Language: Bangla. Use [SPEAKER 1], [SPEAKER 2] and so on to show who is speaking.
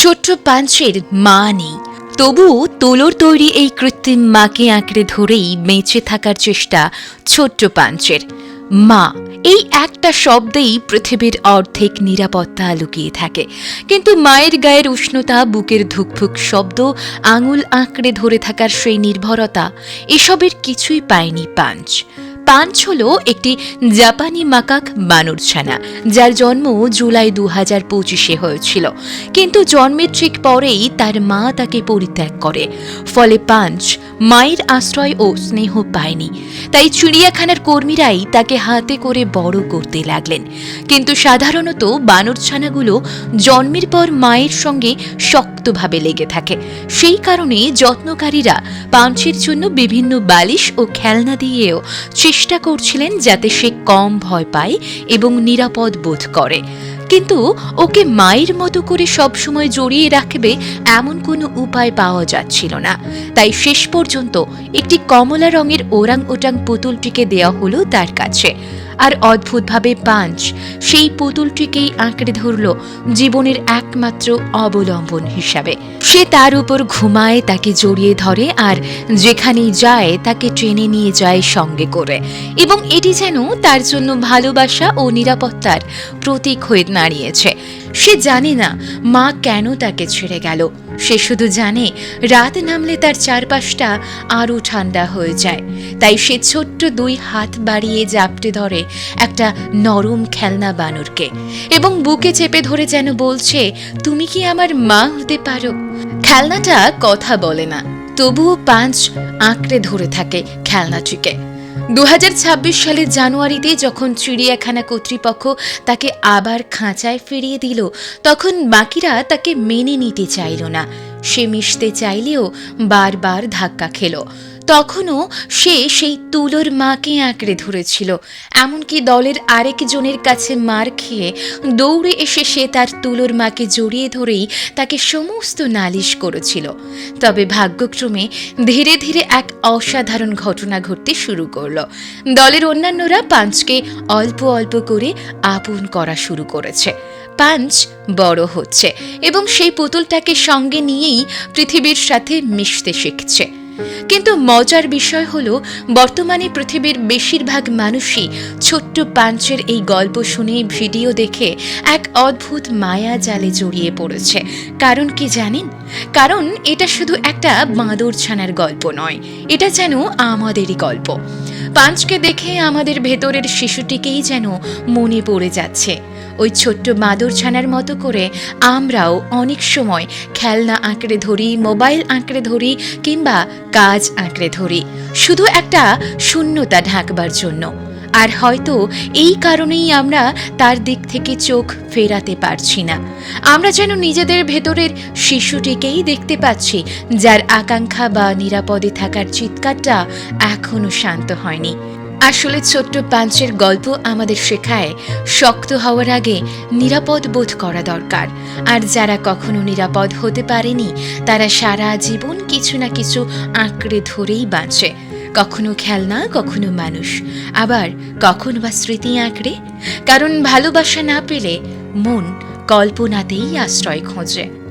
[SPEAKER 1] ছোট্ট পাঞ্চের মা নেই, তবু তুলোর তৈরি এই কৃত্রিম মাকে আঁকড়ে ধরেই বেঁচে থাকার চেষ্টা ছোট্ট পাঞ্চের। মা এই একটা শব্দেই পৃথিবীর অর্ধেক নিরাপত্তা লুকিয়ে থাকে। কিন্তু মায়ের গায়ের উষ্ণতা, বুকের ধুকফুক শব্দ, আঙুল আঁকড়ে ধরে থাকার সেই নির্ভরতা, এসবের কিছুই পায়নি পাঞ্চ। পাঞ্চ হল একটি জাপানি মাকাক বানরছানা, যার জন্ম জুলাই 2025 হয়েছিল। কিন্তু জন্মের ঠিক পরেই তার মা তাকে পরিত্যাগ করে। ফলে পাঞ্চ মায়ের আশ্রয় ও স্নেহ পায়নি। তাই চিড়িয়াখানার কর্মীরাই তাকে হাতে করে বড় করতে লাগলেন। কিন্তু সাধারণত বানরছানাগুলো জন্মের পর মায়ের সঙ্গে শক্তভাবে লেগে থাকে। সেই কারণে যত্নকারীরা পাঞ্চের জন্য বিভিন্ন বালিশ ও খেলনা দিয়েও চেষ্টা করছিলেন যাতে সে কম ভয় পায় এবং নিরাপদ বোধ করে। কিন্তু ওকে মায়ের মতো করে সবসময় জড়িয়ে রাখবে এমন কোনো উপায় পাওয়া যাচ্ছিল না। তাই শেষ পর্যন্ত একটি কমলা রঙের ওরাং ওটাং পুতুলটিকে দেওয়া হলো তার কাছে। আর অদ্ভুতভাবে পাঞ্চ সেই পুতুলটিকেই আঁকড়ে ধরল জীবনের একমাত্র অবলম্বন হিসাবে। সে তার উপর ঘুমায়, তাকে জড়িয়ে ধরে, আর যেখানেই যায় তাকে টেনে নিয়ে যায় সঙ্গে করে। এবং এটি যেন তার জন্য ভালোবাসা ও নিরাপত্তার প্রতীক হয়ে দাঁড়িয়েছে। সে জানে না মা কেন তাকে ছেড়ে গেল। সে শুধু জানে রাত নামলে তার চারপাশটা আরও ঠান্ডা হয়ে যায়। তাই সে ছোট্ট দুই হাত বাড়িয়ে জাপটে ধরে একটা নরম খেলনা বানরকে এবং বুকে চেপে ধরে যেন বলছে, তুমি কি আমার মা হতে পারো? খেলনাটা কথা বলে না, তবুও পাঞ্চ আঁকড়ে ধরে থাকে খেলনাটিকে। 2026 সালের জানুয়ারিতে যখন চিড়িয়াখানা কর্তৃপক্ষ তাকে আবার খাঁচায় ফিরিয়ে দিল, তখন বাকিরা তাকে মেনে নিতে চাইল না। সে মিশতে চাইলেও বারবার ধাক্কা খেল। তখনও সে সেই তুলোর মাকে আঁকড়ে ধরেছিল। এমনকি দলের আরেকজনের কাছে মার খেয়ে দৌড়ে এসে সে তার তুলোর মাকে জড়িয়ে ধরেই তাকে সমস্ত নালিশ করেছিল। তবে ভাগ্যক্রমে ধীরে ধীরে এক অসাধারণ ঘটনা ঘটতে শুরু করল। দলের অন্যান্যরা পাঞ্চকে অল্প অল্প করে আপন করা শুরু করেছে। পাঞ্চ বড় হচ্ছে এবং সেই পুতুলটাকে সঙ্গে নিয়েই পৃথিবীর সাথে মিশতে শিখছে। কিন্তু মজার বিষয় হলো, বর্তমানে পৃথিবীর বেশিরভাগ মানুষই ছোট্ট পাঞ্চের এই গল্প শুনে, ভিডিও দেখে এক অদ্ভুত মায়া জালে জড়িয়ে পড়েছে। কারণ কি জানেন? কারণ এটা শুধু একটা বাঁদরছানার গল্প নয়, এটা যেন আমাদেরই গল্প। পাঞ্চকে দেখে আমাদের ভেতরের শিশুটিকেই যেন মনে পড়ে যাচ্ছে। ওই ছোট্ট বাঁদরছানার মতো করে আমরাও অনেক সময় খেলনা আঁকড়ে ধরি, মোবাইল আঁকড়ে ধরি, কিংবা কাজ আঁকড়ে ধরি, শুধু একটা শূন্যতা ঢাকবার জন্য। আর হয়তো এই কারণেই আমরা তার দিক থেকে চোখ ফেরাতে পারছি না। আমরা যেন নিজেদের ভেতরের শিশুটিকেই দেখতে পাচ্ছি, যার আকাঙ্ক্ষা বা নিরাপদে থাকার চিৎকারটা এখনো শান্ত হয়নি। আসলে ছোট্ট পাঞ্চের গল্প আমাদের শেখায়, শক্ত হওয়ার আগে নিরাপদ বোধ করা দরকার। আর যারা কখনো নিরাপদ হতে পারেনি, তারা সারা জীবন কিছু না কিছু আঁকড়ে ধরেই বাঁচে। কখনো খেলনা, কখনো মানুষ, আবার কখনো বা স্মৃতি আঁকড়ে। কারণ ভালোবাসা না পেলে মন কল্পনাতেই আশ্রয় খোঁজে।